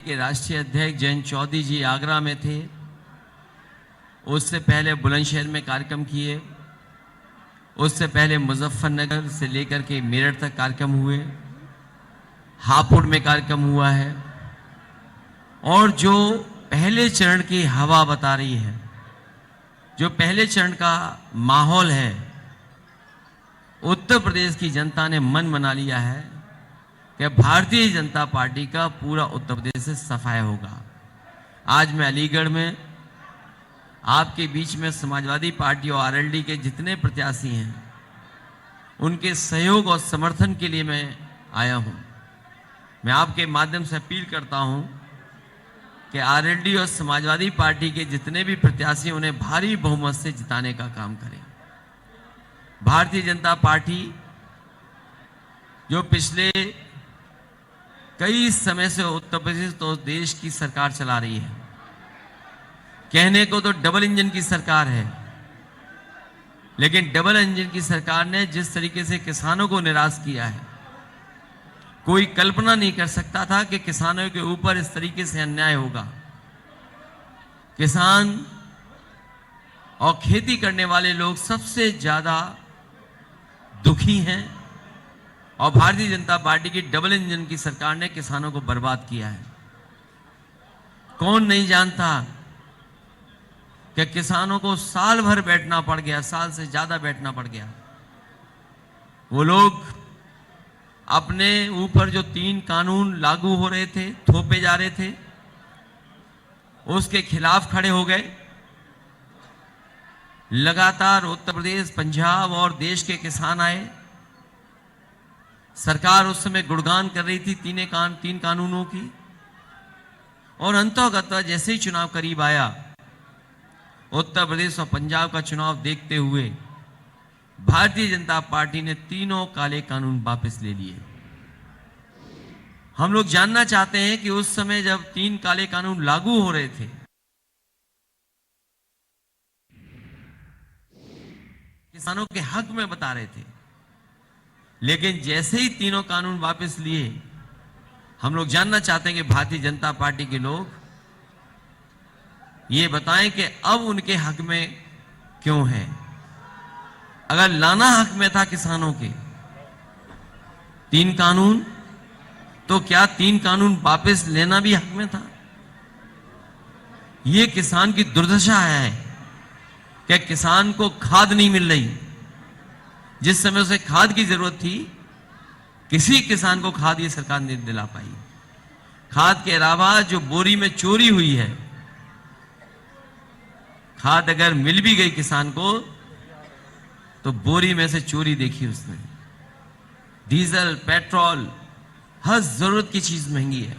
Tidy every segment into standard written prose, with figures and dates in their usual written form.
के राष्ट्रीय अध्यक्ष जयंत चौधरी जी आगरा में थे। उससे पहले बुलंदशहर में कार्यक्रम किए। उससे पहले मुजफ्फरनगर से लेकर के मेरठ तक कार्यक्रम हुए। हापुड़ में कार्यक्रम हुआ है। और जो पहले चरण की हवा बता रही है, जो पहले चरण का माहौल है, उत्तर प्रदेश की जनता ने मन बना लिया है कि भारतीय जनता पार्टी का पूरा उत्तर प्रदेश से सफाया होगा। आज मैं अलीगढ़ में आपके बीच में समाजवादी पार्टी और आरएलडी के जितने प्रत्याशी हैं, उनके सहयोग और समर्थन के लिए मैं आया हूं। मैं आपके माध्यम से अपील करता हूं कि आरएलडी और समाजवादी पार्टी के जितने भी प्रत्याशी, उन्हें भारी बहुमत से जिताने का काम करें। भारतीय जनता पार्टी जो पिछले कई समय से उत्तर प्रदेश तो देश की सरकार चला रही है, कहने को तो डबल इंजन की सरकार है, लेकिन डबल इंजन की सरकार ने जिस तरीके से किसानों को निराश किया है, कोई कल्पना नहीं कर सकता था कि किसानों के ऊपर इस तरीके से अन्याय होगा। किसान और खेती करने वाले लोग सबसे ज्यादा दुखी हैं और भारतीय जनता पार्टी की डबल इंजन की सरकार ने किसानों को बर्बाद किया है। कौन नहीं जानता कि किसानों को साल भर बैठना पड़ गया, साल से ज्यादा बैठना पड़ गया। वो लोग अपने ऊपर जो 3 कानून लागू हो रहे थे, थोपे जा रहे थे, उसके खिलाफ खड़े हो गए। लगातार उत्तर प्रदेश, पंजाब और देश के किसान आए। सरकार उस समय गुणगान कर रही थी 3 कानूनों की, और अंततः जैसे ही चुनाव करीब आया, उत्तर प्रदेश और पंजाब का चुनाव देखते हुए भारतीय जनता पार्टी ने तीनों काले कानून वापस ले लिए। हम लोग जानना चाहते हैं कि उस समय जब 3 काले कानून लागू हो रहे थे, किसानों के हक में बता रहे थे, लेकिन जैसे ही तीनों कानून वापस लिए, हम लोग जानना चाहते हैं कि भारतीय जनता पार्टी के लोग ये बताएं कि अब उनके हक में क्यों है। अगर लाना हक में था किसानों के 3 कानून, तो क्या 3 कानून वापस लेना भी हक में था? ये किसान की दुर्दशा है कि किसान को खाद नहीं मिल रही। जिस समय उसे खाद की जरूरत थी, किसी किसान को खाद ये सरकार नहीं दिला पाई। खाद के अलावा जो बोरी में चोरी हुई है, खाद अगर मिल भी गई किसान को, तो बोरी में से चोरी देखी उसने। डीजल, पेट्रोल, हर जरूरत की चीज महंगी है।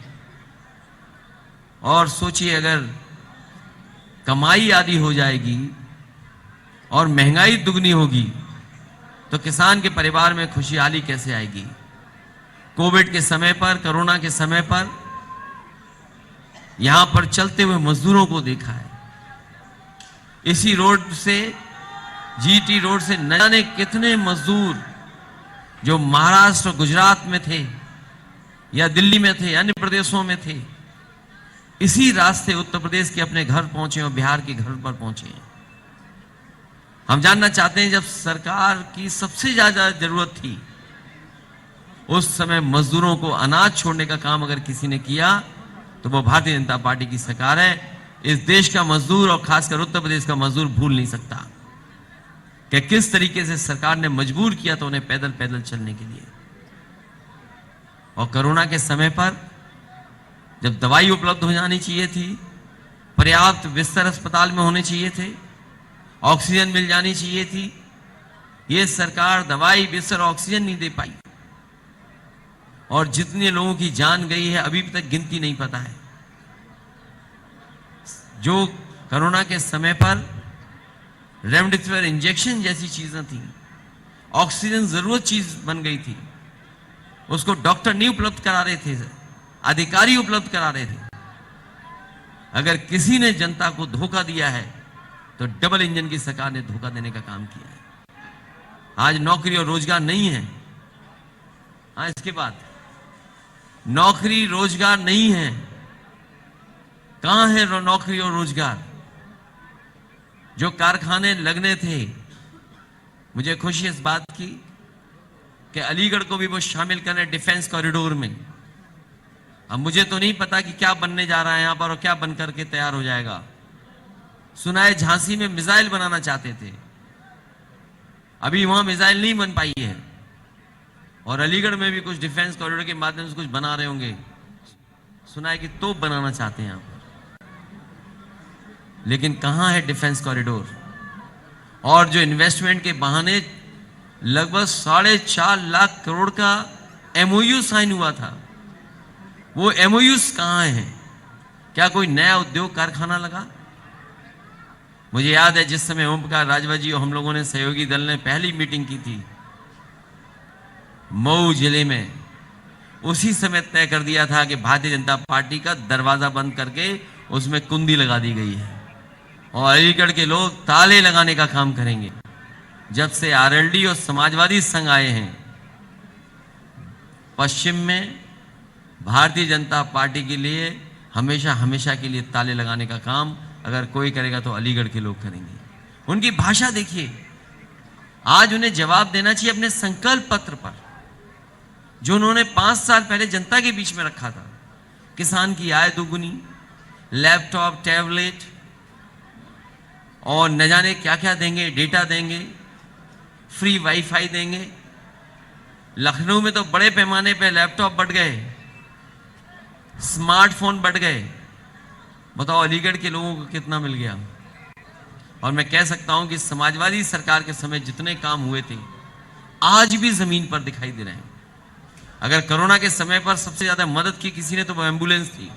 और सोचिए, अगर कमाई आधी हो जाएगी और महंगाई दुगनी होगी, तो किसान के परिवार में खुशहाली कैसे आएगी? कोविड के समय पर, कोरोना के समय पर यहां पर चलते हुए मजदूरों को देखा है। इसी रोड से, जीटी रोड से न जाने कितने मजदूर जो महाराष्ट्र, गुजरात में थे या दिल्ली में थे, अन्य प्रदेशों में थे, इसी रास्ते उत्तर प्रदेश के अपने घर पहुंचे और बिहार के घर पर पहुंचे। हम जानना चाहते हैं, जब सरकार की सबसे ज्यादा जरूरत थी, उस समय मजदूरों को अनाज छोड़ने का काम अगर किसी ने किया, तो वो भारतीय जनता पार्टी की सरकार है। इस देश का मजदूर और खासकर उत्तर प्रदेश का मजदूर भूल नहीं सकता कि किस तरीके से सरकार ने मजबूर किया तो उन्हें पैदल पैदल चलने के लिए। और कोरोना के समय पर जब दवाई उपलब्ध हो जानी चाहिए थी, पर्याप्त बिस्तर अस्पताल में होने चाहिए थे, ऑक्सीजन मिल जानी चाहिए थी, ये सरकार दवाई, बिस्तर, ऑक्सीजन नहीं दे पाई। और जितने लोगों की जान गई है, अभी तक गिनती नहीं पता है। जो कोरोना के समय पर रेमडेसिविर इंजेक्शन जैसी चीजें थी, ऑक्सीजन जरूरत चीज बन गई थी, उसको डॉक्टर नहीं उपलब्ध करा रहे थे, अधिकारी उपलब्ध करा रहे थे। अगर किसी ने जनता को धोखा दिया है, तो डबल इंजन की सरकार ने धोखा देने का काम किया है। आज नौकरी और रोजगार नहीं है। हाँ, इसके बाद नौकरी रोजगार नहीं है, कहां है नौकरी और रोजगार? जो कारखाने लगने थे, मुझे खुशी इस बात की कि अलीगढ़ को भी वो शामिल करें डिफेंस कॉरिडोर में। अब मुझे तो नहीं पता कि क्या बनने जा रहा है यहां पर और क्या बन करके तैयार हो जाएगा। सुना है झांसी में मिसाइल बनाना चाहते थे, अभी वहां मिसाइल नहीं बन पाई है, और अलीगढ़ में भी कुछ डिफेंस कॉरिडोर के माध्यम से कुछ बना रहे होंगे। सुना है कि तोप बनाना चाहते हैं यहां पर, लेकिन कहां है डिफेंस कॉरिडोर? और जो इन्वेस्टमेंट के बहाने लगभग 4.5 लाख करोड़ का एमओयू साइन हुआ था, वो एमओयूज कहां है? क्या कोई नया उद्योग कारखाना लगा? मुझे याद है जिस समय ओम प्रकाश राजभर जी और हम लोगों ने सहयोगी दल ने पहली मीटिंग की थी मऊ जिले में, उसी समय तय कर दिया था कि भारतीय जनता पार्टी का दरवाजा बंद करके उसमें कुंडी लगा दी गई है और अलीगढ़ के लोग ताले लगाने का काम करेंगे। जब से आरएलडी और समाजवादी संघ आए हैं पश्चिम में, भारतीय जनता पार्टी के लिए हमेशा हमेशा के लिए ताले लगाने का काम अगर कोई करेगा तो अलीगढ़ के लोग करेंगे। उनकी भाषा देखिए, आज उन्हें जवाब देना चाहिए अपने संकल्प पत्र पर जो उन्होंने 5 साल पहले जनता के बीच में रखा था। किसान की आय दोगुनी, लैपटॉप, टैबलेट और न जाने क्या क्या देंगे, डेटा देंगे, फ्री वाईफाई देंगे। लखनऊ में तो बड़े पैमाने पे लैपटॉप बढ़ गए, स्मार्टफोन बढ़ गए। बताओ अलीगढ़ के लोगों को कितना मिल गया? और मैं कह सकता हूं कि समाजवादी सरकार के समय जितने काम हुए थे आज भी जमीन पर दिखाई दे रहे हैं। अगर कोरोना के समय पर सबसे ज्यादा मदद की किसी ने तो वो एम्बुलेंस थी।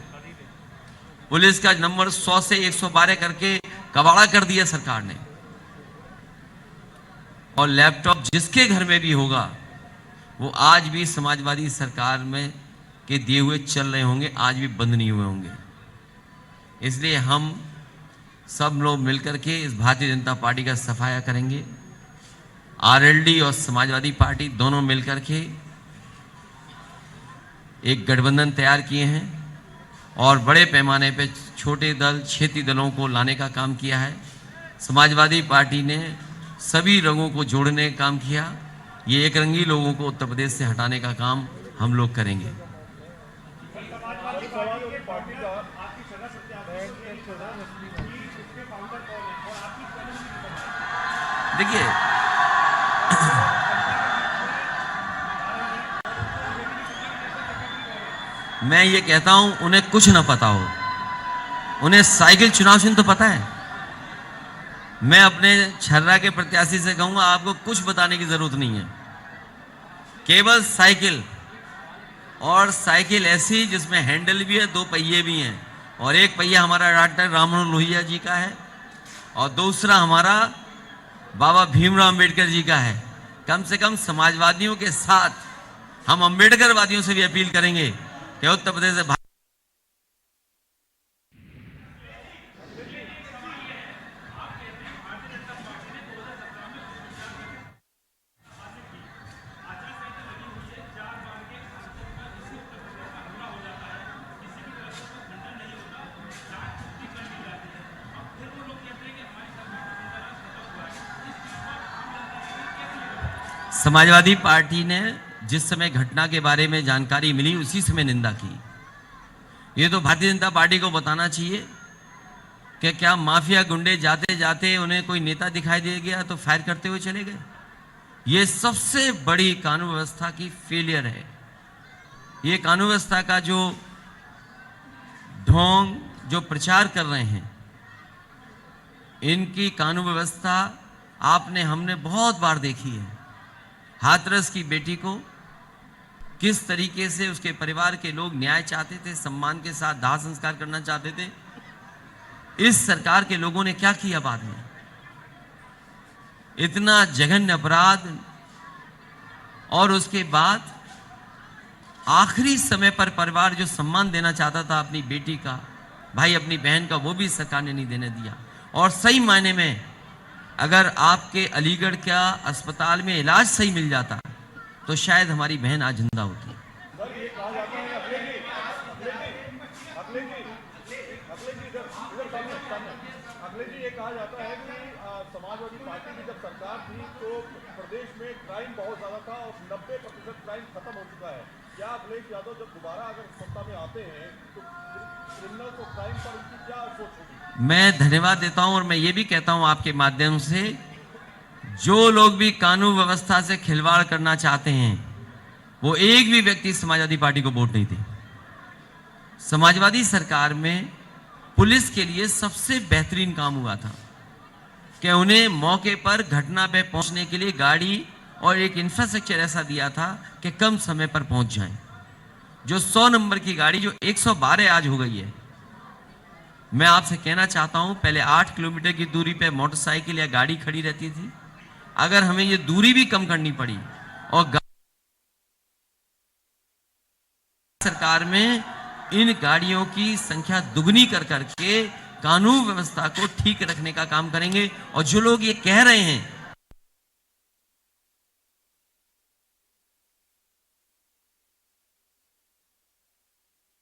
पुलिस का नंबर 100 से 112 करके कबाड़ा कर दिया सरकार ने। और लैपटॉप जिसके घर में भी होगा वो आज भी समाजवादी सरकार में के दिए हुए चल रहे होंगे, आज भी बंद नहीं हुए होंगे। इसलिए हम सब लोग मिलकर के इस भारतीय जनता पार्टी का सफाया करेंगे। आरएलडी और समाजवादी पार्टी दोनों मिलकर के एक गठबंधन तैयार किए हैं और बड़े पैमाने पे छोटे दल, क्षेत्रीय दलों को लाने का काम किया है। समाजवादी पार्टी ने सभी रंगों को जोड़ने का काम किया। ये एक रंगी लोगों को उत्तर प्रदेश से हटाने का काम हम लोग करेंगे। देखिए, मैं ये कहता हूं उन्हें कुछ ना पता हो, उन्हें साइकिल चुनाव चिन्ह तो पता है। मैं अपने छर्रा के प्रत्याशी से कहूंगा आपको कुछ बताने की जरूरत नहीं है, केवल साइकिल, और साइकिल ऐसी जिसमें हैंडल भी है, 2 पहिए भी हैं, और एक पहिया हमारा डॉक्टर राममनोहर लोहिया जी का है और दूसरा हमारा बाबा भीमराव अंबेडकर जी का है। कम से कम समाजवादियों के साथ हम अंबेडकरवादियों से भी अपील करेंगे कि उत्तर प्रदेश से समाजवादी पार्टी ने जिस समय घटना के बारे में जानकारी मिली उसी समय निंदा की। ये तो भारतीय जनता पार्टी को बताना चाहिए कि क्या माफिया गुंडे जाते जाते उन्हें कोई नेता दिखाई दे गया तो फायर करते हुए चले गए? ये सबसे बड़ी कानून व्यवस्था की फेलियर है। ये कानून व्यवस्था का जो ढोंग जो प्रचार कर रहे हैं, इनकी कानून व्यवस्था आपने हमने बहुत बार देखी है। हाथरस की बेटी को किस तरीके से उसके परिवार के लोग न्याय चाहते थे, सम्मान के साथ दाह संस्कार करना चाहते थे। इस सरकार के लोगों ने क्या किया बाद में? इतना जघन्य अपराध, और उसके बाद आखिरी समय पर परिवार जो सम्मान देना चाहता था अपनी बेटी का, भाई अपनी बहन का, वो भी सरकार ने नहीं देने दिया। और सही मायने में अगर आपके अलीगढ़ का अस्पताल में इलाज सही मिल जाता तो शायद हमारी बहन आज जिंदा होती। अखिलेश जी अखिलेश जी, ये कहा जाता है कि समाजवादी पार्टी की जब सरकार थी तो प्रदेश में क्राइम बहुत ज्यादा था और 90% क्राइम खत्म हो चुका है। क्या अखिलेश यादव जब दोबारा अगर सत्ता में आते हैं तो क्रिमिनल्स और क्राइम पर उनकी क्या सोच होगी? मैं धन्यवाद देता हूं और मैं ये भी कहता हूं आपके माध्यम से, जो लोग भी कानून व्यवस्था से खिलवाड़ करना चाहते हैं वो एक भी व्यक्ति समाजवादी पार्टी को वोट नहीं दे। समाजवादी सरकार में पुलिस के लिए सबसे बेहतरीन काम हुआ था कि उन्हें मौके पर घटना पे पहुंचने के लिए गाड़ी और एक इंफ्रास्ट्रक्चर ऐसा दिया था कि कम समय पर पहुंच जाएं। जो 100 नंबर की गाड़ी जो 112 आज हो गई है। मैं आपसे कहना चाहता हूं, पहले 8 किलोमीटर की दूरी पे मोटरसाइकिल या गाड़ी खड़ी रहती थी। अगर हमें ये दूरी भी कम करनी पड़ी और सरकार में इन गाड़ियों की संख्या दुगनी कर करके कानून व्यवस्था को ठीक रखने का काम करेंगे। और जो लोग ये कह रहे हैं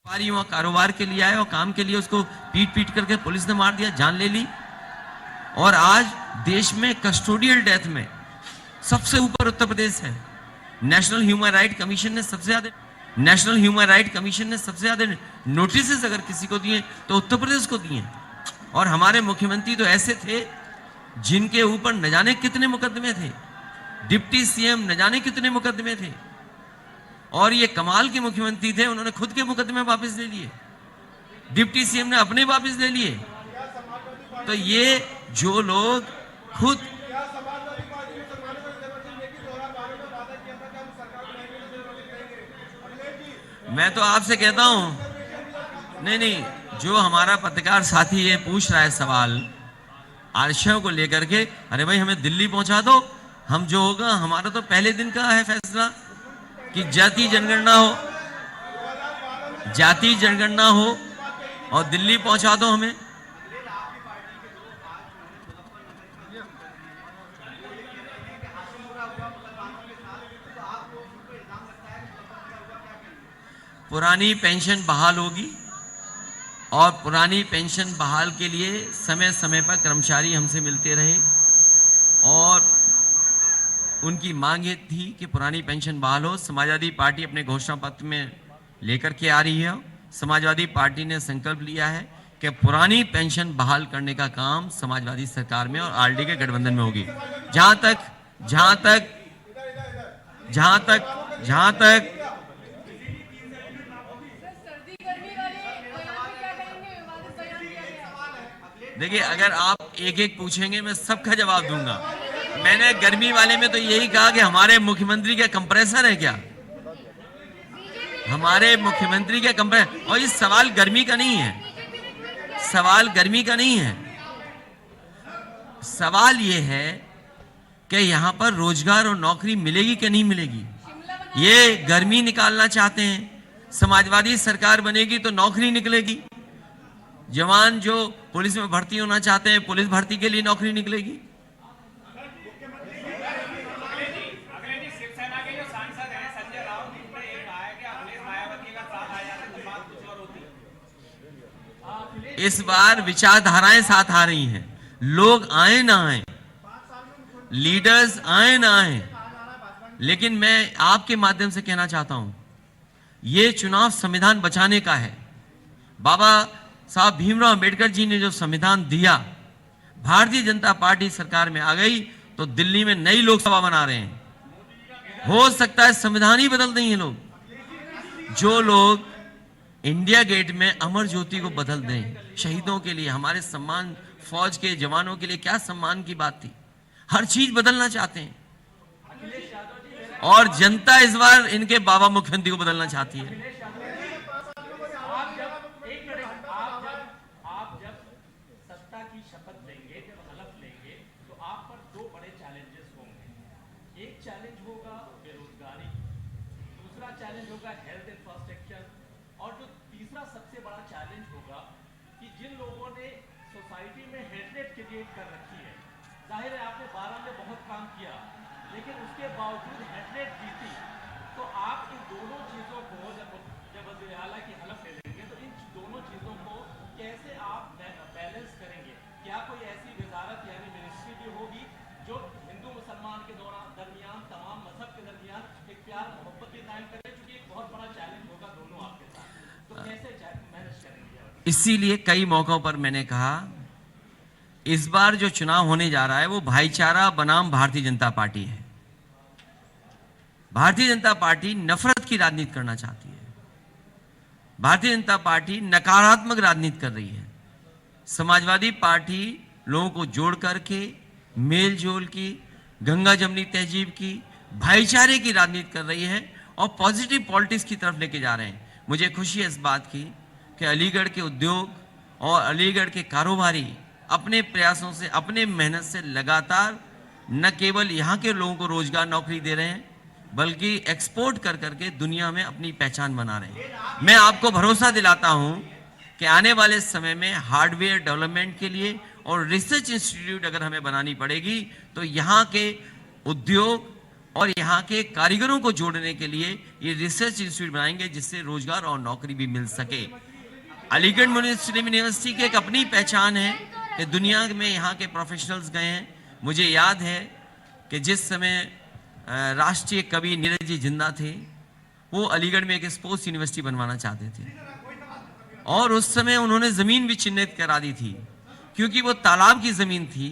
व्यापारियों कारोबार के लिए आए और काम के लिए उसको पीट पीट करके पुलिस ने मार दिया, जान ले ली, और आज देश में कस्टोडियल डेथ में सबसे ऊपर उत्तर प्रदेश है। नेशनल ह्यूमन राइट कमीशन ने सबसे ज्यादा नोटिस अगर किसी को दिए तो उत्तर प्रदेश को दिए। और हमारे मुख्यमंत्री तो ऐसे थे जिनके ऊपर न जाने कितने मुकदमे थे, डिप्टी सीएम न जाने कितने मुकदमे थे, और ये कमाल के मुख्यमंत्री थे, उन्होंने खुद के मुकदमे वापस ले लिए, डिप्टी सीएम ने अपने वापस ले लिए। तो ये जो लोग खुद, मैं तो आपसे कहता हूं, नहीं, जो हमारा पत्रकार साथी ये पूछ रहा है सवाल आरक्षण को लेकर के, अरे भाई हमें दिल्ली पहुंचा दो, हम जो होगा, हमारा तो पहले दिन का है फैसला कि जाति जनगणना हो और दिल्ली पहुंचा दो हमें। पुरानी पेंशन बहाल होगी और पुरानी पेंशन बहाल के लिए समय समय पर कर्मचारी हमसे मिलते रहे और उनकी मांग ये थी कि पुरानी पेंशन बहाल हो। समाजवादी पार्टी अपने घोषणा पत्र में लेकर के आ रही है। समाजवादी पार्टी ने संकल्प लिया है कि पुरानी पेंशन बहाल करने का काम समाजवादी सरकार में और आरडी के गठबंधन में होगी। जहां तक देखिए, अगर आप एक एक पूछेंगे मैं सबका जवाब दूंगा। मैंने गर्मी वाले में तो यही कहा कि हमारे मुख्यमंत्री के कंप्रेसर है क्या, हमारे मुख्यमंत्री के कंप्रेसर। और ये सवाल गर्मी का नहीं है, सवाल ये है कि यहां पर रोजगार और नौकरी मिलेगी कि नहीं मिलेगी। ये गर्मी निकालना चाहते हैं, समाजवादी सरकार बनेगी तो नौकरी निकलेगी। जवान जो पुलिस में भर्ती होना चाहते हैं, पुलिस भर्ती के लिए नौकरी निकलेगी। इस बार विचारधाराएं साथ आ रही हैं, लोग आए ना आए, लीडर्स आए ना आए, लेकिन मैं आपके माध्यम से कहना चाहता हूं, यह चुनाव संविधान बचाने का है। बाबा साहब भीमराव अंबेडकर जी ने जो संविधान दिया, भारतीय जनता पार्टी सरकार में आ गई तो दिल्ली में नई लोकसभा बना रहे हैं। हो सकता है संविधान ही बदल दें ये लोग। जो लोग इंडिया गेट में अमर ज्योति को बदल दें, शहीदों के लिए, हमारे सम्मान, फौज के जवानों के लिए क्या सम्मान की बात थी, हर चीज बदलना चाहते हैं। और जनता इस बार इनके बाबा मुख्यमंत्री को बदलना चाहती है। चैलेंज होगा बेरोजगारी, दूसरा चैलेंज होगा हेल्थ इंफ्रास्ट्रक्चर, और जो तीसरा सबसे बड़ा चैलेंज होगा कि जिन लोगों ने सोसाइटी में हेटरेट क्रिएट कर रखी है, जाहिर है आपने 12 में बहुत काम किया, लेकिन उसके बावजूद हेटरेट जीती, तो आप इन दोनों चीजों को जब वज़ीर आला की हलफ ले लेंगे तो इन दोनों चीजों को कैसे इसीलिए कई मौकों पर मैंने कहा इस बार जो चुनाव होने जा रहा है वो भाईचारा बनाम भारतीय जनता पार्टी है। भारतीय जनता पार्टी नफरत की राजनीति करना चाहती है। भारतीय जनता पार्टी नकारात्मक राजनीति कर रही है। समाजवादी पार्टी लोगों को जोड़ करके मेल जोल की, गंगा जमनी तहजीब की, भाईचारे की राजनीति कर रही है और पॉजिटिव पॉलिटिक्स की तरफ लेके जा रहे हैं। मुझे खुशी है इस बात की कि अलीगढ़ के उद्योग और अलीगढ़ के कारोबारी अपने प्रयासों से, अपने मेहनत से लगातार न केवल यहाँ के लोगों को रोजगार नौकरी दे रहे हैं बल्कि एक्सपोर्ट कर करके दुनिया में अपनी पहचान बना रहे हैं। मैं आपको भरोसा दिलाता हूं कि आने वाले समय में हार्डवेयर डेवलपमेंट के लिए और रिसर्च इंस्टीट्यूट अगर हमें बनानी पड़ेगी तो यहाँ के उद्योग और यहाँ के कारीगरों को जोड़ने के लिए ये रिसर्च इंस्टीट्यूट बनाएंगे जिससे रोजगार और नौकरी भी मिल सके। अलीगढ़ मुस्लिम यूनिवर्सिटी की एक अपनी पहचान है कि दुनिया में यहाँ के प्रोफेशनल्स गए हैं। मुझे याद है कि जिस समय राष्ट्रीय कवि नीरज जी जिंदा थे वो अलीगढ़ में एक स्पोर्ट्स यूनिवर्सिटी बनवाना चाहते थे और उस समय उन्होंने जमीन भी चिन्हित करा दी थी क्योंकि वो तालाब की जमीन थी,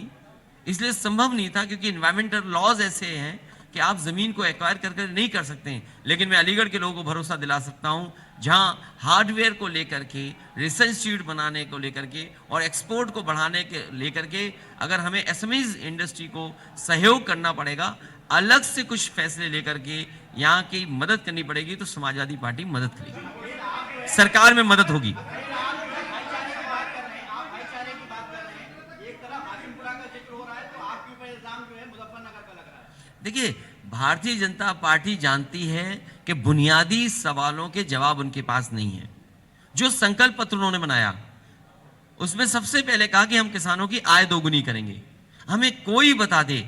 इसलिए संभव नहीं था क्योंकि एनवायरमेंटल लॉज ऐसे हैं कि आप जमीन को एक्वायर करके नहीं कर सकते हैं। लेकिन मैं अलीगढ़ के लोगों को भरोसा दिला सकता हूं जहां हार्डवेयर को लेकर के, रिसर्च इंस्टीट्यूट बनाने को लेकर के और एक्सपोर्ट को बढ़ाने के लेकर के अगर हमें एसएमईज इंडस्ट्री को सहयोग करना पड़ेगा, अलग से कुछ फैसले लेकर के यहाँ की मदद करनी पड़ेगी तो समाजवादी पार्टी मदद करेगी, सरकार में मदद होगी। देखिए, भारतीय जनता पार्टी जानती है कि बुनियादी सवालों के जवाब उनके पास नहीं है। जो संकल्प पत्र उन्होंने बनाया उसमें सबसे पहले कहा कि हम किसानों की आय दोगुनी करेंगे। हमें कोई बता दे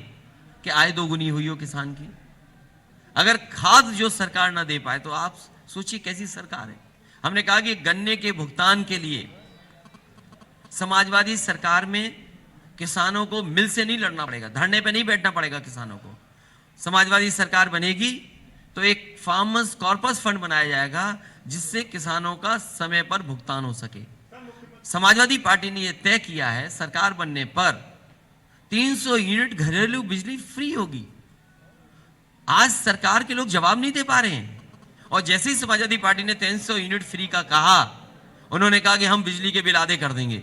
कि आय दोगुनी हुई हो किसान की। अगर खाद जो सरकार ना दे पाए तो आप सोचिए कैसी सरकार है। हमने कहा कि गन्ने के भुगतान के लिए समाजवादी सरकार में किसानों को मिल से नहीं लड़ना पड़ेगा, धरने पे नहीं बैठना पड़ेगा किसानों को। समाजवादी सरकार बनेगी तो एक फार्मर्स कॉर्पस फंड बनाया जाएगा जिससे किसानों का समय पर भुगतान हो सके। समाजवादी पार्टी ने यह तय किया है सरकार बनने पर 300 यूनिट घरेलू बिजली फ्री होगी। आज सरकार के लोग जवाब नहीं दे पा रहे हैं और जैसे ही समाजवादी पार्टी ने 300 यूनिट फ्री का कहा, उन्होंने कहा कि हम बिजली के बिल आधे कर देंगे।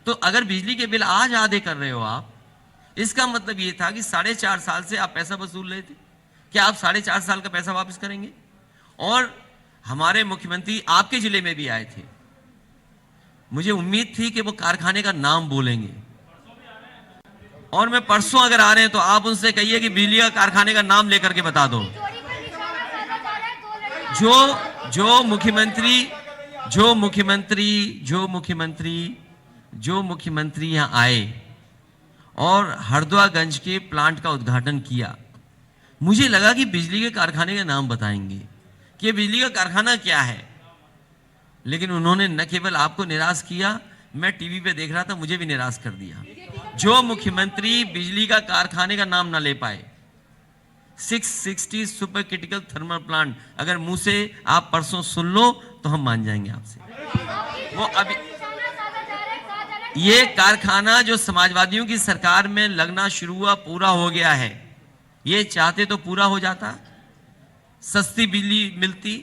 तो अगर बिजली के बिल आज आधे कर रहे हो आप, इसका मतलब ये था कि 4.5 साल से आप पैसा वसूल रहे थे, क्या आप 4.5 साल का पैसा वापस करेंगे? और हमारे मुख्यमंत्री आपके जिले में भी आए थे, मुझे उम्मीद थी कि वो कारखाने का नाम बोलेंगे और मैं परसों अगर आ रहे हैं तो आप उनसे कहिए कि बिजली का कारखाने का नाम लेकर के बता दो। जो मुख्यमंत्री यहां आए और हरदुआगंज के प्लांट का उद्घाटन किया, मुझे लगा कि बिजली के कारखाने का नाम बताएंगे कि बिजली का कारखाना क्या है। लेकिन उन्होंने न केवल आपको निराश किया, मैं टीवी पे देख रहा था, मुझे भी निराश कर दिया। जो मुख्यमंत्री बिजली का कारखाने का नाम ना ले पाए, 660 सुपर क्रिटिकल थर्मल प्लांट, अगर मुंह से आप परसों सुन लो तो हम मान जाएंगे आपसे। वो अभी ये कारखाना जो समाजवादियों की सरकार में लगना शुरू हुआ पूरा हो गया है। ये चाहते तो पूरा हो जाता, सस्ती बिजली मिलती।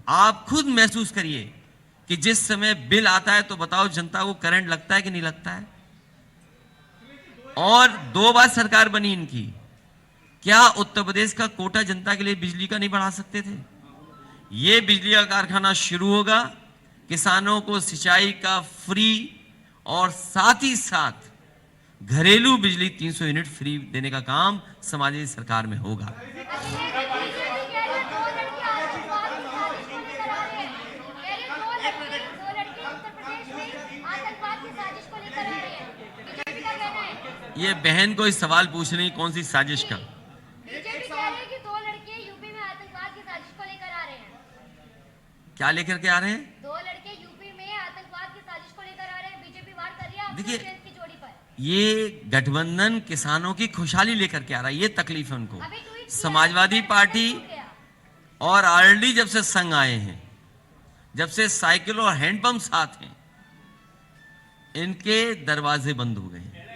आप खुद महसूस करिए कि जिस समय बिल आता है तो बताओ जनता को करंट लगता है कि नहीं लगता है। और 2 बार सरकार बनी इनकी, क्या उत्तर प्रदेश का कोटा जनता के लिए बिजली का नहीं बढ़ा सकते थे? ये बिजली का कारखाना शुरू होगा, किसानों को सिंचाई का फ्री और साथ ही साथ घरेलू बिजली 300 यूनिट फ्री देने का काम समाजवादी सरकार में होगा। ये बहन को इस सवाल पूछ रही कौन सी साजिश का? बीजेपी कह रही है कि 2 लड़के यूपी में आतंकवाद की साजिश को लेकर आ रहे हैं। क्या लेकर के आ रहे हैं? 2 लड़के यूपी में आतंकवाद की साजिश को लेकर आ रहे हैं। बीजेपी वार कर रही है देखिए, की जोड़ी पर। ये गठबंधन किसानों की खुशहाली लेकर के आ रहा है, ये तकलीफ है उनको। अभी ट्वीट किया, समाजवादी पार्टी और आरएलडी जब से संग आए हैं जब से साइकिल और हैंडपंप साथ हैं, इनके दरवाजे बंद हो गए हैं।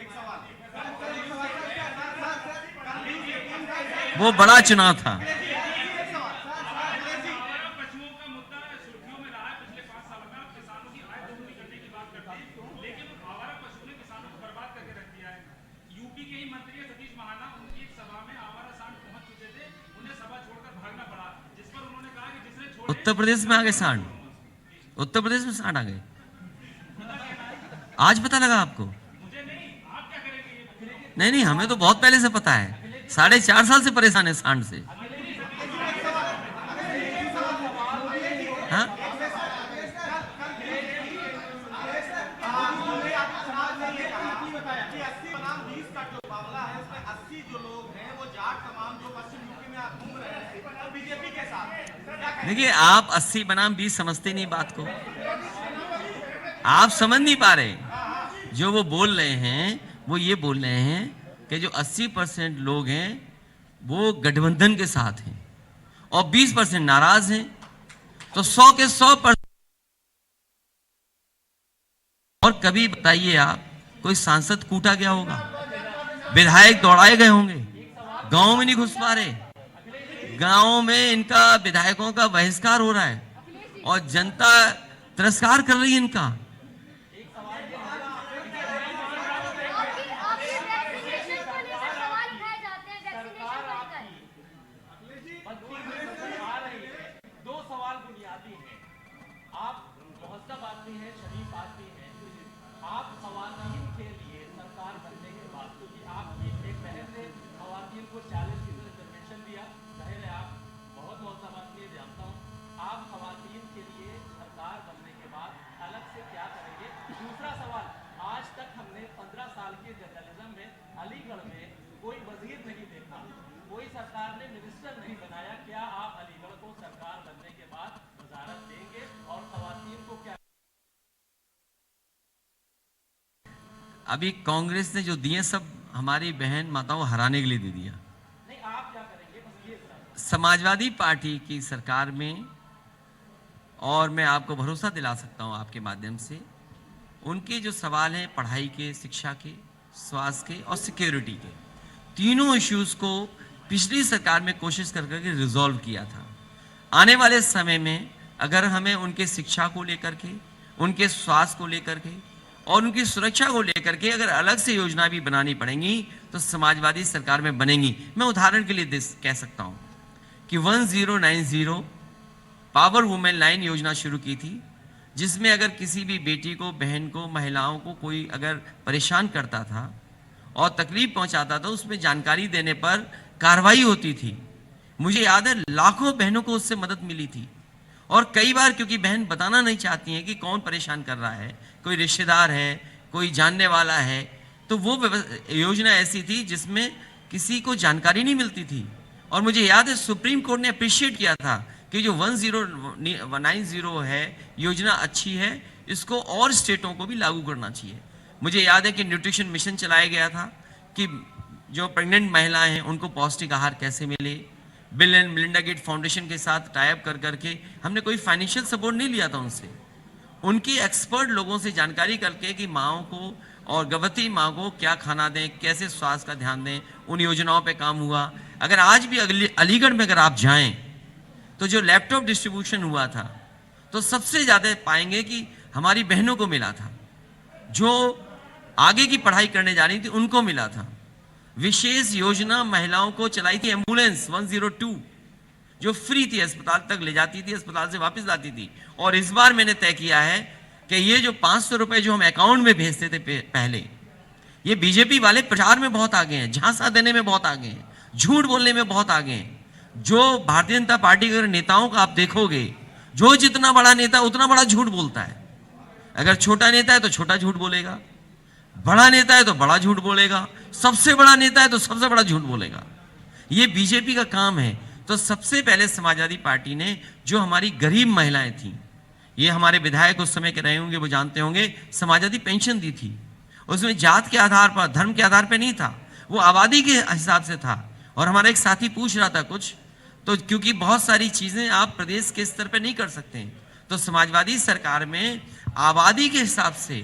वो बड़ा चुनाव था। उत्तर प्रदेश में आ गए सांड, उत्तर प्रदेश में सांड आ गए। आज पता लगा आपको? नहीं नहीं, हमें तो बहुत पहले से पता है। 4.5 साल से परेशान है सांड से। हाँ? देखिए, आप 80 बनाम 20 समझते नहीं बात को, आप समझ नहीं पा रहे। जो वो बोल रहे हैं वो ये बोल रहे हैं कि जो 80% लोग हैं वो गठबंधन के साथ हैं और 20% नाराज हैं, तो 100 के 100%। और कभी बताइए आप, कोई सांसद कूटा गया होगा? विधायक दौड़ाए गए होंगे? गांव में नहीं घुस पा रहे, गांव में इनका विधायकों का बहिष्कार हो रहा है और जनता तिरस्कार कर रही है इनका। दो सवाल बुनियादी हैं। आप मुहज्जब आदमी हैं, शरीफ आदमी हैं, आप खवातीन के लिए सरकार बनने के बाद, क्योंकि आपकी एक बहन ने खवातीन को 40 रिजर्वेशन दिया, जाहिर है आप बहुत मुहज्जब आदमी, जानता हूँ। आप खवातीन के लिए सरकार बनने के बाद अलग से क्या करेंगे? दूसरा सवाल, आज तक हमने 15 साल के जर्नलिज्म में अलीगढ़ में कोई वजीर नहीं देखा, कोई सरकार ने मिनिस्टर नहीं बनाया। क्या आप अलीगढ़ को सरकार बनने के बाद वजारत देंगे और खवातीन को क्या? अभी कांग्रेस ने जो दिए सब हमारी बहन माताओं हराने के लिए दे दिया। नहीं, आप क्या करेंगे? बस ये समाजवादी पार्टी की सरकार में, और मैं आपको भरोसा दिला सकता हूं आपके माध्यम से, उनके जो सवाल हैं पढ़ाई के, शिक्षा के, स्वास्थ्य के और सिक्योरिटी के, तीनों इश्यूज को पिछली सरकार में कोशिश कर करके रिजॉल्व किया था। आने वाले समय में अगर हमें उनके शिक्षा को लेकर के, उनके स्वास्थ्य को लेकर के और उनकी सुरक्षा को लेकर के अगर अलग से योजना भी बनानी पड़ेंगी तो समाजवादी सरकार में बनेंगी। मैं उदाहरण के लिए कह सकता हूं कि 1090 पावर वुमेन लाइन योजना शुरू की थी, जिसमें अगर किसी भी बेटी को, बहन को, महिलाओं को कोई अगर परेशान करता था और तकलीफ पहुंचाता था, उसमें जानकारी देने पर कार्रवाई होती थी। मुझे याद है लाखों बहनों को उससे मदद मिली थी। और कई बार क्योंकि बहन बताना नहीं चाहती हैं कि कौन परेशान कर रहा है, कोई रिश्तेदार है, कोई जानने वाला है, तो वो योजना ऐसी थी जिसमें किसी को जानकारी नहीं मिलती थी। और मुझे याद है सुप्रीम कोर्ट ने अप्रिशिएट किया था कि जो 1090 है योजना अच्छी है, इसको और स्टेटों को भी लागू करना चाहिए। मुझे याद है कि न्यूट्रिशन मिशन चलाया गया था कि जो प्रेग्नेंट महिलाएं हैं उनको पौष्टिक आहार कैसे मिले। Bill and Melinda Gates foundation के साथ टाइप कर करके हमने कोई फाइनेंशियल सपोर्ट नहीं लिया था उनसे, उनकी एक्सपर्ट लोगों से जानकारी करके कि माँओं को और गर्भवती माँ को क्या खाना दें, कैसे स्वास्थ्य का ध्यान दें, उन योजनाओं पे काम हुआ। अगर आज भी अलीगढ़ में अगर आप जाएं तो जो लैपटॉप डिस्ट्रीब्यूशन हुआ था तो सबसे ज़्यादा पाएंगे कि हमारी बहनों को मिला था, जो आगे की पढ़ाई करने जा रही थी उनको मिला था। विशेष योजना महिलाओं को चलाई थी एम्बुलेंस 102, जो फ्री थी, अस्पताल तक ले जाती थी, अस्पताल से वापस लाती थी। और इस बार मैंने तय किया है कि ये जो 500 रुपए जो हम अकाउंट में भेजते थे पहले, ये बीजेपी वाले प्रचार में बहुत आगे हैं, झांसा देने में बहुत आगे हैं, झूठ बोलने में बहुत आगे हैं। जो भारतीय जनता पार्टी के नेताओं का आप देखोगे, जो जितना बड़ा नेता उतना बड़ा झूठ बोलता है। अगर छोटा नेता है तो छोटा झूठ बोलेगा, बड़ा नेता है तो बड़ा झूठ बोलेगा, सबसे बड़ा नेता है तो सबसे बड़ा झूठ बोलेगा। ये बीजेपी का काम है। तो सबसे पहले समाजवादी पार्टी ने जो हमारी गरीब महिलाएं थी, ये हमारे विधायक उस समय के रहे होंगे, वो जानते होंगे, समाजवादी पेंशन दी थी। उसमें जात के आधार पर, धर्म के आधार पर नहीं था, वो आबादी के हिसाब से था। और हमारा एक साथी पूछ रहा था कुछ, तो क्योंकि बहुत सारी चीजें आप प्रदेश के स्तर पर नहीं कर सकते, तो तो समाजवादी सरकार में आबादी के हिसाब से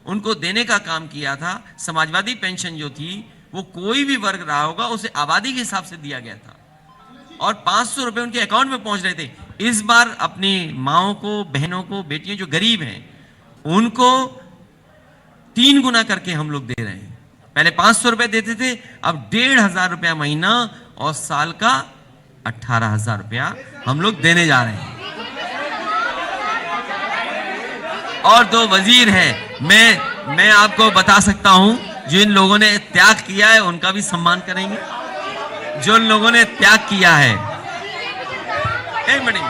उनको देने का काम किया था। समाजवादी पेंशन जो थी वो कोई भी वर्ग रहा होगा उसे आबादी के हिसाब से दिया गया था और 500 रुपए उनके अकाउंट में पहुंच रहे थे। इस बार अपनी माओं को, बहनों को, बेटियों जो गरीब हैं उनको 3 गुना करके हम लोग दे रहे हैं। पहले 500 रुपए देते थे, अब 1,500 रुपया महीना और साल का 18,000 रुपया हम लोग देने जा रहे हैं। और 2 वजीर है, मैं आपको बता सकता हूं, जिन लोगों ने त्याग किया है उनका भी सम्मान करेंगे। जो लोगों ने त्याग किया है, एक मिनट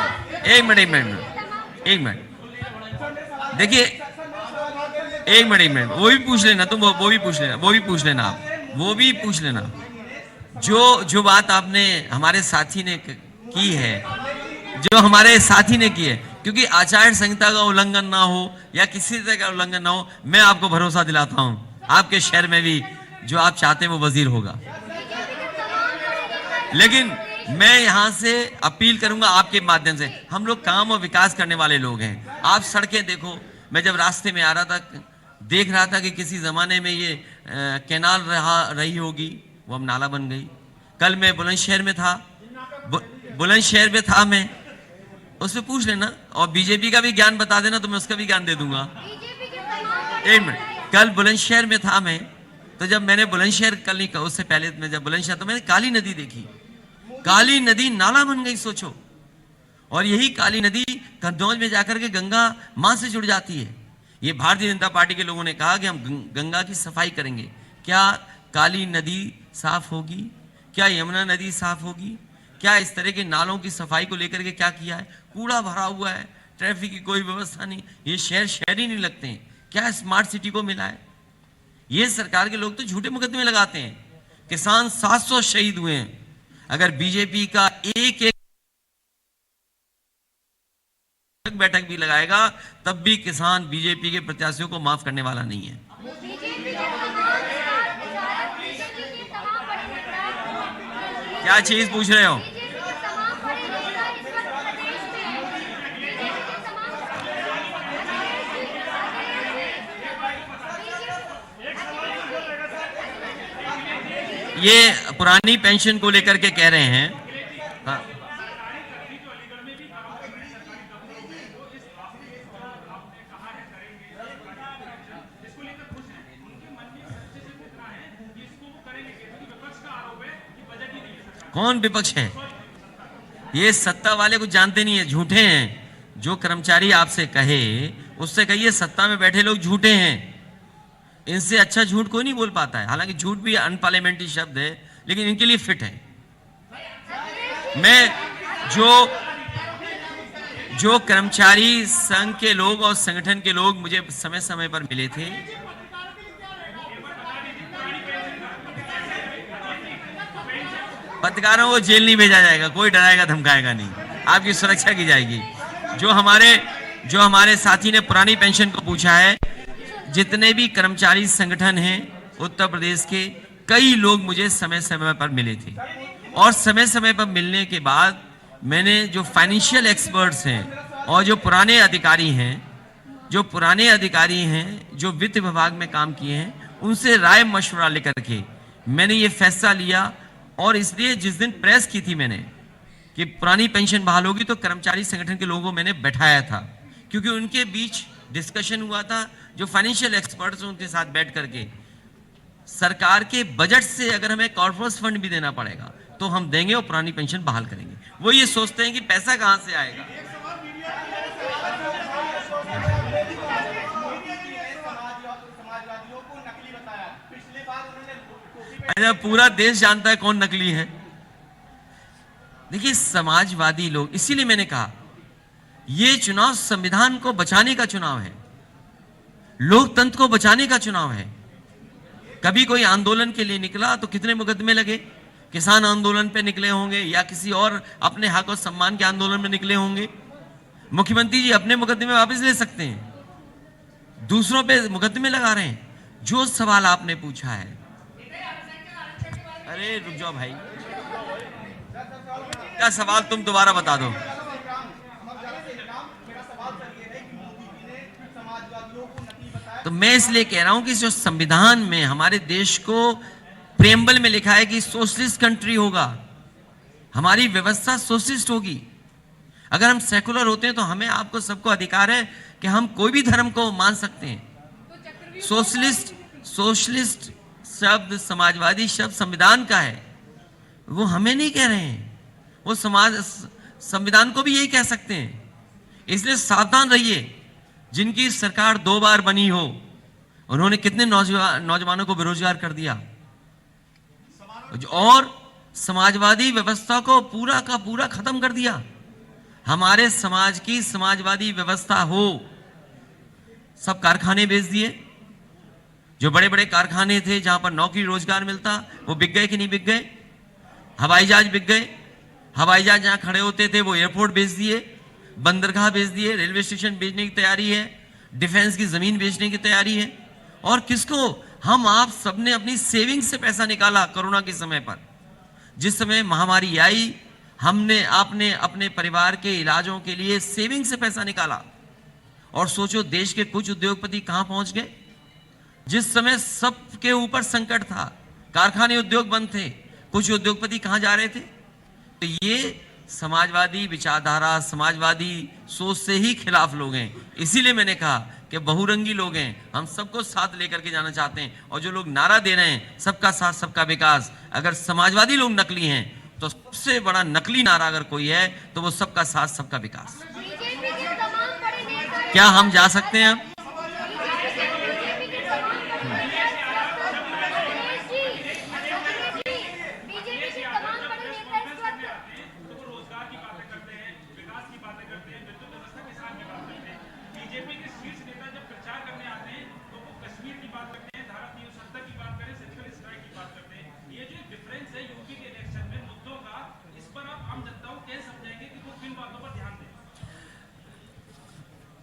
देखिए, एक मिनट वो भी पूछ लेना, तुम वो भी पूछ लेना आप वो भी पूछ लेना। जो बात आपने हमारे साथी ने की है, क्योंकि आचार संहिता का उल्लंघन ना हो या किसी तरह का उल्लंघन ना हो, मैं आपको भरोसा दिलाता हूं आपके शहर में भी जो आप चाहते हैं वो वजीर होगा। लेकिन मैं यहां से अपील करूंगा आपके माध्यम से, हम लोग काम और विकास करने वाले लोग हैं। आप सड़कें देखो, मैं जब रास्ते में आ रहा था देख रहा था कि किसी जमाने में ये कैनाल रही होगी, वो अब नाला बन गई। कल मैं बुलंदशहर में था, मैं उससे पूछ लेना, और बीजेपी का भी ज्ञान बता देना तो मैं उसका भी ज्ञान दे दूंगा। एक मिनट, कल बुलंदशहर में था मैं, तो जब मैंने बुलंदशहर, कल नहीं, उससे पहले मैं जब बुलंदशहर, तो मैंने काली नदी देखी। काली नदी नाला बन गई, सोचो। और यही काली नदी कन्नौज में जाकर के गंगा मां से जुड़ जाती है। ये भारतीय जनता पार्टी के लोगों ने कहा कि हम गंगा की सफाई करेंगे। क्या काली नदी साफ होगी? क्या यमुना नदी साफ होगी? क्या इस तरह के नालों की सफाई को लेकर के क्या किया है? कूड़ा भरा हुआ है, ट्रैफिक की कोई व्यवस्था नहीं, ये शहर ही नहीं लगते हैं। क्या स्मार्ट सिटी को मिला है? ये सरकार के लोग तो झूठे मुकदमे लगाते हैं। किसान 700 शहीद हुए हैं। अगर बीजेपी का एक बैठक भी लगाएगा तब भी किसान बीजेपी के प्रत्याशियों को माफ करने वाला नहीं है। क्या चीज पूछ रहे हो? ये पुरानी पेंशन को लेकर के कह रहे हैं। हाँ। कौन विपक्ष है? ये सत्ता वाले कुछ जानते नहीं है, झूठे हैं। जो कर्मचारी आपसे कहे उससे कहिए सत्ता में बैठे लोग झूठे हैं। इनसे अच्छा झूठ कोई नहीं बोल पाता है। हालांकि झूठ भी अनपार्लियामेंट्री शब्द है, लेकिन इनके लिए फिट है। मैं जो कर्मचारी संघ के लोग और संगठन के लोग मुझे समय समय पर मिले थे, पत्रकारों को जेल नहीं भेजा जाएगा, कोई डराएगा धमकाएगा नहीं, आपकी सुरक्षा की जाएगी। जो हमारे साथी ने पुरानी पेंशन को पूछा है, जितने भी कर्मचारी संगठन हैं उत्तर प्रदेश के, कई लोग मुझे समय समय पर मिले थे। और समय समय पर मिलने के बाद मैंने जो फाइनेंशियल एक्सपर्ट्स हैं और जो पुराने अधिकारी हैं जो वित्त विभाग में काम किए हैं, उनसे राय मशवरा लेकर के मैंने ये फैसला लिया। और इसलिए जिस दिन प्रेस की थी मैंने कि पुरानी पेंशन बहाल होगी, तो कर्मचारी संगठन के लोगों को मैंने बैठाया था, क्योंकि उनके बीच डिस्कशन हुआ था। जो फाइनेंशियल एक्सपर्ट्स हैं उनके साथ बैठ करके सरकार के बजट से अगर हमें कॉर्पोरेट फंड भी देना पड़ेगा तो हम देंगे और पुरानी पेंशन बहाल करेंगे। वो ये सोचते हैं कि पैसा कहां से आएगा। अच्छा, पूरा देश जानता है कौन नकली है। देखिए, समाजवादी लोग, इसीलिए मैंने कहा ये चुनाव संविधान को बचाने का चुनाव है, लोकतंत्र को बचाने का चुनाव है। कभी कोई आंदोलन के लिए निकला तो कितने मुकदमे लगे। किसान आंदोलन पे निकले होंगे या किसी और अपने हक और सम्मान के आंदोलन में निकले होंगे। मुख्यमंत्री जी अपने मुकदमे वापस ले सकते हैं, दूसरों पे मुकदमे लगा रहे हैं। जो सवाल आपने पूछा है, अरे रुक जाओ भाई, क्या सवाल तुम दोबारा बता दो। तो मैं इसलिए कह रहा हूं कि जो संविधान में हमारे देश को प्रेम्बल में लिखा है कि सोशलिस्ट कंट्री होगा, हमारी व्यवस्था सोशलिस्ट होगी। अगर हम सेकुलर होते हैं तो हमें आपको सबको अधिकार है कि हम कोई भी धर्म को मान सकते हैं। सोशलिस्ट शब्द, समाजवादी शब्द संविधान का है, वो हमें नहीं कह रहे हैं, वो संविधान को भी यही कह सकते हैं। इसलिए सावधान रहिए। जिनकी सरकार 2 बार बनी हो, उन्होंने कितने नौजवानों को बेरोजगार कर दिया, और समाजवादी व्यवस्था को पूरा का पूरा खत्म कर दिया। हमारे समाज की समाजवादी व्यवस्था हो, सब कारखाने बेच दिए। जो बड़े बड़े कारखाने थे जहां पर नौकरी रोजगार मिलता, वो बिक गए कि नहीं बिक गए? हवाई जहाज बिक गए। हवाई जहाज जहां खड़े होते थे वो एयरपोर्ट बेच दिए, बंदरगाह बेच दिए, रेलवे स्टेशन बेचने की तैयारी है, डिफेंस की जमीन बेचने की तैयारी है। और किसको? हम आप सबने अपनी सेविंग से पैसा निकाला कोरोना के समय पर। जिस समय महामारी आई, हमने आपने अपने परिवार के इलाजों के लिए सेविंग से पैसा निकाला। और सोचो देश के कुछ उद्योगपति कहां पहुंच गए। जिस समय सबके ऊपर संकट था, कारखाने उद्योग बंद थे, कुछ उद्योगपति कहां जा रहे थे? तो ये समाजवादी विचारधारा, समाजवादी सोच से ही खिलाफ लोग हैं। इसीलिए मैंने कहा कि बहुरंगी लोग हैं, हम सबको साथ लेकर के जाना चाहते हैं। और जो लोग नारा दे रहे हैं सबका साथ सबका विकास, अगर समाजवादी लोग नकली हैं तो सबसे बड़ा नकली नारा अगर कोई है तो वो सबका साथ सबका विकास। क्या हम जा सकते हैं?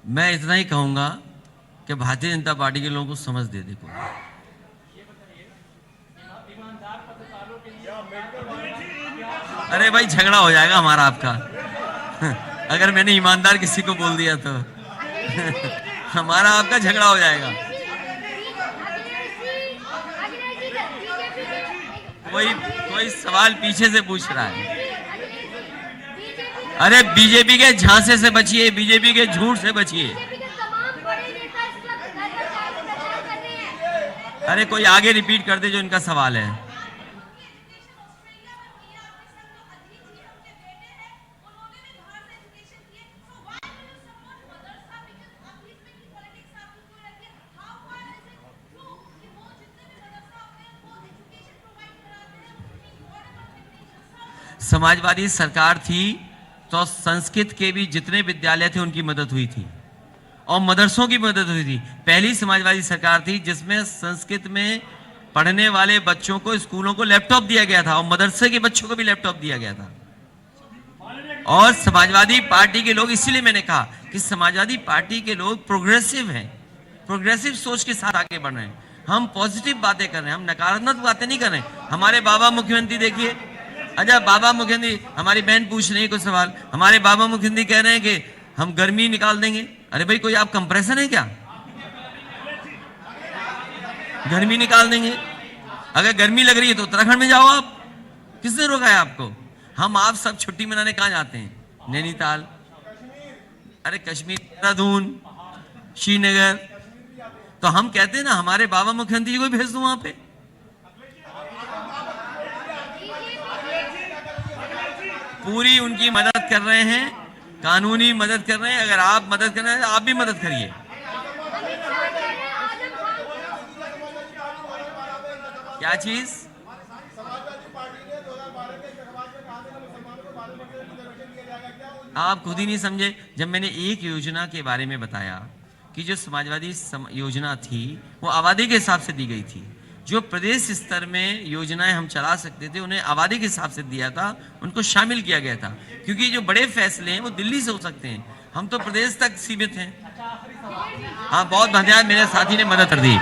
मैं इतना ही कहूंगा कि भारतीय जनता पार्टी के लोगों को समझ दे देखो। अरे भाई झगड़ा हो जाएगा हमारा आपका अगर मैंने ईमानदार किसी को बोल दिया तो हमारा आपका झगड़ा हो जाएगा। कोई सवाल पीछे से पूछ रहा है। अरे बीजेपी के झांसे से बचिए, बीजेपी के झूठ से बचिए। अरे कोई आगे रिपीट कर दे जो इनका सवाल है। समाजवादी सरकार थी तो संस्कृत के भी जितने विद्यालय थे उनकी मदद हुई थी और मदरसों की मदद हुई थी। पहली समाजवादी सरकार थी जिसमें संस्कृत में पढ़ने वाले बच्चों को स्कूलों को लैपटॉप दिया गया था और मदरसे के बच्चों को भी लैपटॉप दिया गया था। और समाजवादी पार्टी के लोग, इसीलिए मैंने कहा कि समाजवादी पार्टी के लोग प्रोग्रेसिव हैं, प्रोग्रेसिव सोच के साथ आगे बढ़ रहे हैं। हम पॉजिटिव बातें कर रहे हैं, हम नकारात्मक बातें नहीं कर रहे हैं। हमारे बाबा मुख्यमंत्री देखिए, अच्छा बाबा मुख्यमंत्री, हमारी बहन पूछ रही है कुछ सवाल, हमारे बाबा मुख्यमंत्री कह रहे हैं कि हम गर्मी निकाल देंगे। अरे भाई कोई आप कंप्रेसर है क्या? गर्मी निकाल देंगे? अगर गर्मी लग रही है तो उत्तराखंड में जाओ आप, किसने रोका है आपको? हम आप सब छुट्टी मनाने कहां जाते हैं? नैनीताल, अरे कश्मीर, देहरादून, श्रीनगर। तो हम कहते हैं ना हमारे बाबा मुख्यमंत्री को भेज दो वहां पे। पूरी उनकी मदद कर रहे हैं, कानूनी मदद कर रहे हैं। अगर आप मदद कर रहे हैं तो आप भी मदद करिए। क्या चीज? आप खुद ही नहीं समझे। जब मैंने एक योजना के बारे में बताया कि जो समाजवादी योजना थी वो आबादी के हिसाब से दी गई थी। जो प्रदेश स्तर में योजनाएं हम चला सकते थे उन्हें आबादी के हिसाब से दिया था, उनको शामिल किया गया था। क्योंकि जो बड़े फैसले हैं वो दिल्ली से हो सकते हैं, हम तो प्रदेश तक सीमित हैं। हाँ बहुत धन्यवाद, मेरे साथी ने मदद कर दी।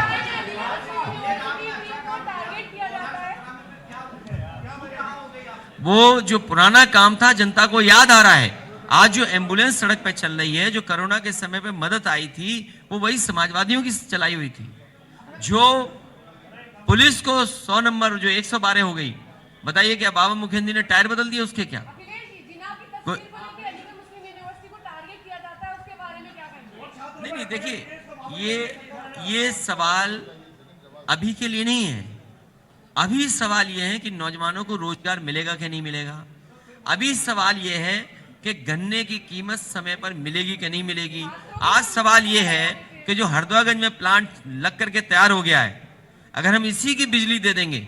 वो जो पुराना काम था जनता को याद आ रहा है। आज जो एम्बुलेंस सड़क पे चल रही है, जो कोरोना के समय पे मदद आई थी, वो वही समाजवादियों की चलाई हुई थी। जो पुलिस को 100 नंबर जो 112 हो गई, बताइए क्या बाबा मुखिंदी ने टायर बदल दिए उसके? क्या नहीं नहीं, देखिए ये सवाल अभी के लिए नहीं है। अभी सवाल ये है कि नौजवानों को रोजगार मिलेगा कि नहीं मिलेगा। अभी सवाल ये है कि गन्ने की कीमत समय पर मिलेगी कि नहीं मिलेगी। आज सवाल ये है कि जो हरदोईगंज में प्लांट लग करके तैयार हो गया है, अगर हम इसी की बिजली दे देंगे,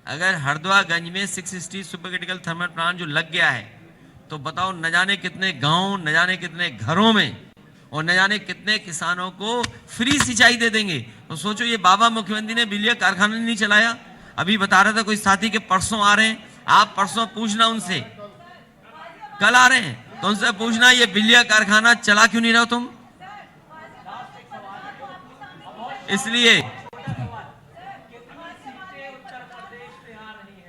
अगर हरदोईगंज में 660 सुपर क्रिटिकल थर्मल प्लांट जो लग गया है, तो बताओ न जाने कितने गांव, न जाने कितने घरों में और न जाने कितने किसानों को फ्री सिंचाई दे देंगे। तो सोचो, ये बाबा मुख्यमंत्री ने बिजली का कारखाना नहीं चलाया। अभी बता रहा था कोई साथी के परसों आ रहे हैं, आप परसों पूछना उनसे, कल आ रहे हैं तो उनसे पूछना ये बिजली का कारखाना चला क्यों नहीं रहा तुम। इसलिए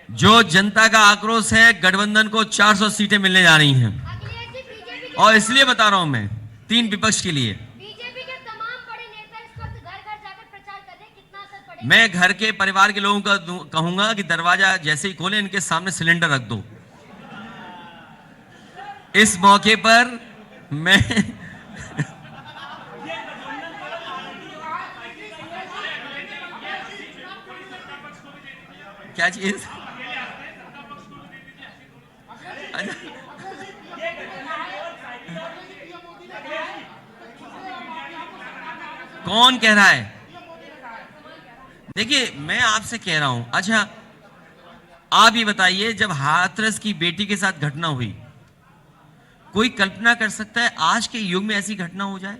जो जनता का आक्रोश है, गठबंधन को 400 सीटें मिलने जा रही हैं। और इसलिए बता रहा हूं मैं, 3 विपक्ष के लिए बीजेपी के तमाम बड़े नेता इस वक्त घर घर जाकर प्रचार कर रहे हैं, कितना असर पड़ेगा? मैं घर के परिवार के लोगों का कहूंगा कि दरवाजा जैसे ही खोले, इनके सामने सिलेंडर रख दो। इस मौके पर मैं क्या चीज? कौन कह रहा है? देखिए, मैं आपसे कह रहा हूं, अच्छा आप ये बताइए, जब हाथरस की बेटी के साथ घटना हुई, कोई कल्पना कर सकता है आज के युग में ऐसी घटना हो जाए?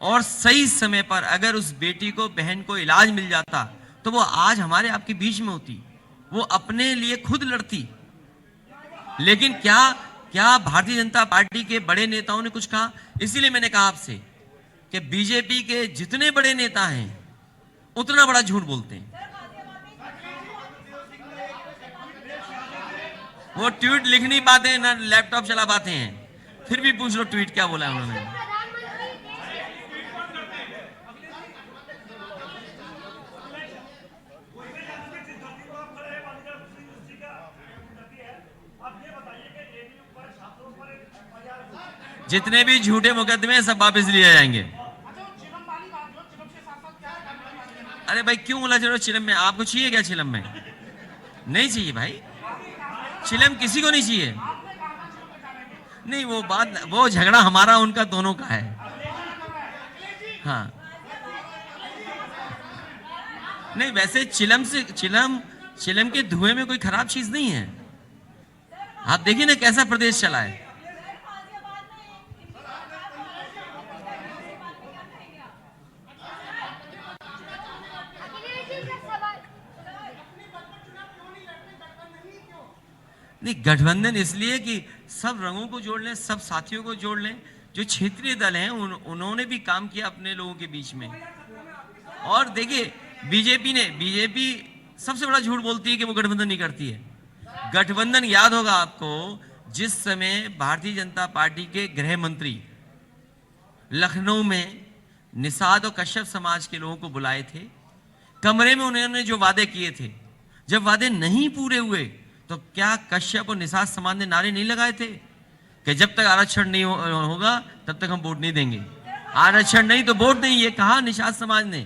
और सही समय पर अगर उस बेटी को, बहन को इलाज मिल जाता, तो वो आज हमारे आपके बीच में होती, वो अपने लिए खुद लड़ती। लेकिन क्या भारतीय जनता पार्टी के बड़े नेताओं ने कुछ कहा? इसीलिए मैंने कहा आपसे कि बीजेपी के जितने बड़े नेता हैं उतना बड़ा झूठ बोलते हैं। वो ट्वीट लिख नहीं पाते हैं, ना लैपटॉप चला पाते हैं, फिर भी पूछ लो ट्वीट क्या बोला उन्होंने। जितने भी झूठे मुकदमे सब वापस लिए जाएंगे। अरे भाई क्यों उलझ रहे हो चिलम में? आपको चाहिए क्या चिलम में? नहीं चाहिए भाई, चिलम किसी को नहीं चाहिए। नहीं, वो बात, वो झगड़ा हमारा उनका दोनों का है। हाँ नहीं, वैसे चिलम के धुएं में कोई खराब चीज नहीं है। आप देखिए ना कैसा प्रदेश चला है। नहीं, गठबंधन इसलिए कि सब रंगों को जोड़ लें, सब साथियों को जोड़ लें। जो क्षेत्रीय दल हैं उन्होंने भी काम किया अपने लोगों के बीच में। और देखिए, बीजेपी सबसे बड़ा झूठ बोलती है कि वो गठबंधन नहीं करती है। गठबंधन, याद होगा आपको, जिस समय भारतीय जनता पार्टी के गृह मंत्री लखनऊ में निषाद और कश्यप समाज के लोगों को बुलाए थे, कमरे में उन्होंने जो वादे किए थे, जब वादे नहीं पूरे हुए तो क्या कश्यप और निषाद समाज ने नारे नहीं लगाए थे कि जब तक आरक्षण नहीं होगा तब तक हम वोट नहीं देंगे? आरक्षण नहीं तो वोट नहीं, ये कहा निषाद समाज ने।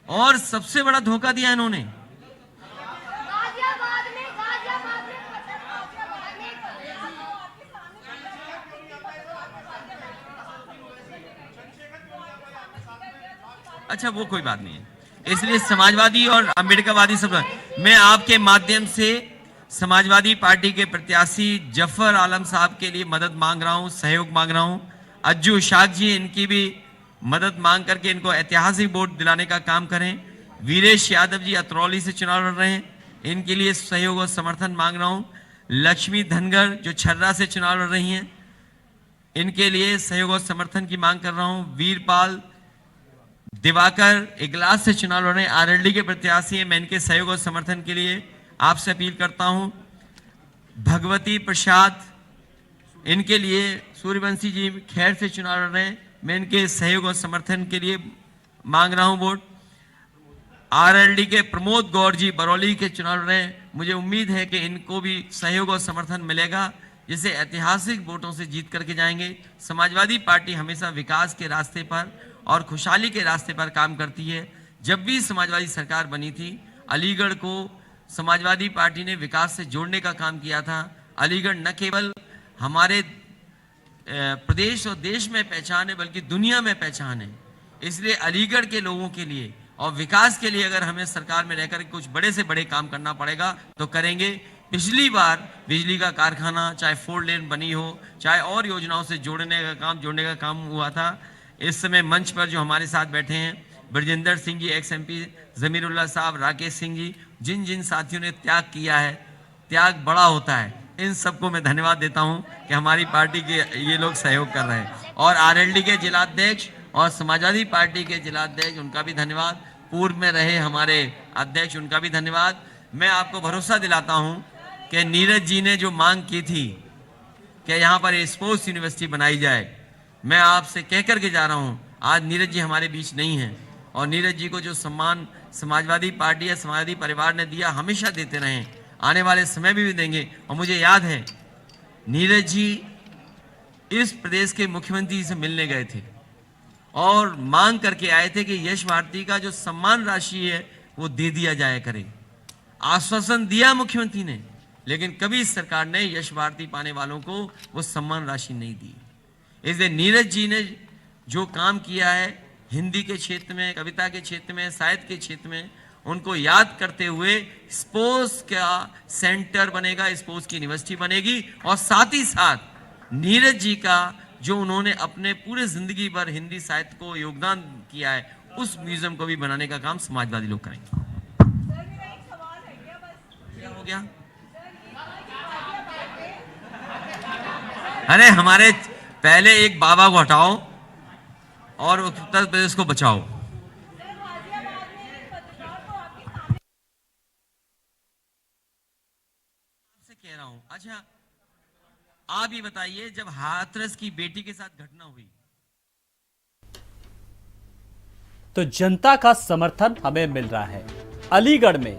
और सबसे बड़ा धोखा दिया इन्होंने। अच्छा वो कोई बात नहीं है, इसलिए समाजवादी और अम्बेडकरवादी सब, मैं आपके माध्यम से समाजवादी पार्टी के प्रत्याशी जफर आलम साहब के लिए मदद मांग रहा हूं, सहयोग मांग रहा हूं। अज्जू शाख जी, इनकी भी मदद मांग करके इनको ऐतिहासिक वोट दिलाने का काम करें। वीरेश यादव जी अतरौली से चुनाव लड़ रहे हैं, इनके लिए सहयोग और समर्थन मांग रहा हूं। लक्ष्मी धनगर जो छर्रा से चुनाव लड़ रही हैं, इनके लिए सहयोग और समर्थन की मांग कर रहा हूं। वीरपाल दिवाकर इगलास से चुनाव लड़ रहे हैं, आरएलडी के प्रत्याशी हैं, मैं इनके सहयोग और समर्थन के लिए आपसे अपील करता हूं। भगवती प्रसाद इनके लिए सूर्यवंशी जी खैर से चुनाव लड़ रहे हैं, मैं इनके सहयोग और समर्थन के लिए मांग रहा हूं वोट। आरएलडी के प्रमोद गौर जी बरौली के चुनाव लड़ रहे हैं, मुझे उम्मीद है कि इनको भी सहयोग और समर्थन मिलेगा, जिसे ऐतिहासिक वोटों से जीत करके जाएंगे। समाजवादी पार्टी हमेशा विकास के रास्ते पर और खुशहाली के रास्ते पर काम करती है। जब भी समाजवादी सरकार बनी थी, अलीगढ़ को समाजवादी पार्टी ने विकास से जोड़ने का काम किया था। अलीगढ़ न केवल हमारे प्रदेश और देश में पहचान है, बल्कि दुनिया में पहचान है। इसलिए अलीगढ़ के लोगों के लिए और विकास के लिए अगर हमें सरकार में रहकर कुछ बड़े से बड़े काम करना पड़ेगा तो करेंगे। पिछली बार बिजली का कारखाना, चाहे 4 लेन बनी हो, चाहे और योजनाओं से जोड़ने का काम हुआ था। इस समय मंच पर जो हमारे साथ बैठे हैं, ब्रजेंद्र सिंह जी, एक्स MP, जमीरुल्लाह साहब, राकेश सिंह जी, जिन जिन साथियों ने त्याग किया है, त्याग बड़ा होता है, इन सबको मैं धन्यवाद देता हूं कि हमारी पार्टी के ये लोग सहयोग कर रहे हैं। और आरएलडी के जिलाध्यक्ष और समाजवादी पार्टी के जिलाध्यक्ष, उनका भी धन्यवाद। पूर्व में रहे हमारे अध्यक्ष, उनका भी धन्यवाद। मैं आपको भरोसा दिलाता हूं कि नीरज जी ने जो मांग की थी कि यहाँ पर स्पोर्ट्स यूनिवर्सिटी बनाई जाए, मैं आपसे कह करके जा रहा हूँ, आज नीरज जी हमारे बीच नहीं हैं। और नीरज जी को जो सम्मान समाजवादी पार्टी या समाजवादी परिवार ने दिया, हमेशा देते रहे, आने वाले समय में भी देंगे। और मुझे याद है नीरज जी इस प्रदेश के मुख्यमंत्री से मिलने गए थे और मांग करके आए थे कि यश भारती का जो सम्मान राशि है वो दे दिया जाए करे। आश्वासन दिया मुख्यमंत्री ने, लेकिन कभी इस सरकार ने यश भारती पाने वालों को वो सम्मान राशि नहीं दी। इसलिए नीरज जी ने जो काम किया है हिंदी के क्षेत्र में, कविता के क्षेत्र में, साहित्य के क्षेत्र में, उनको याद करते हुए स्पोर्ट्स का सेंटर बनेगा, स्पोर्ट्स की यूनिवर्सिटी बनेगी। और साथ ही साथ नीरज जी का जो उन्होंने अपने पूरे जिंदगी भर हिंदी साहित्य को योगदान किया है, उस म्यूजियम को भी बनाने का काम समाजवादी लोग करेंगे। क्या हो गया? अरे हमारे पहले एक बाबा को हटाओ और उत्तर प्रदेश को बचाओ। आपसे कह रहा हूं, अच्छा आप ये बताइए, जब हाथरस की बेटी के साथ घटना हुई तो जनता का समर्थन हमें मिल रहा है। अलीगढ़ में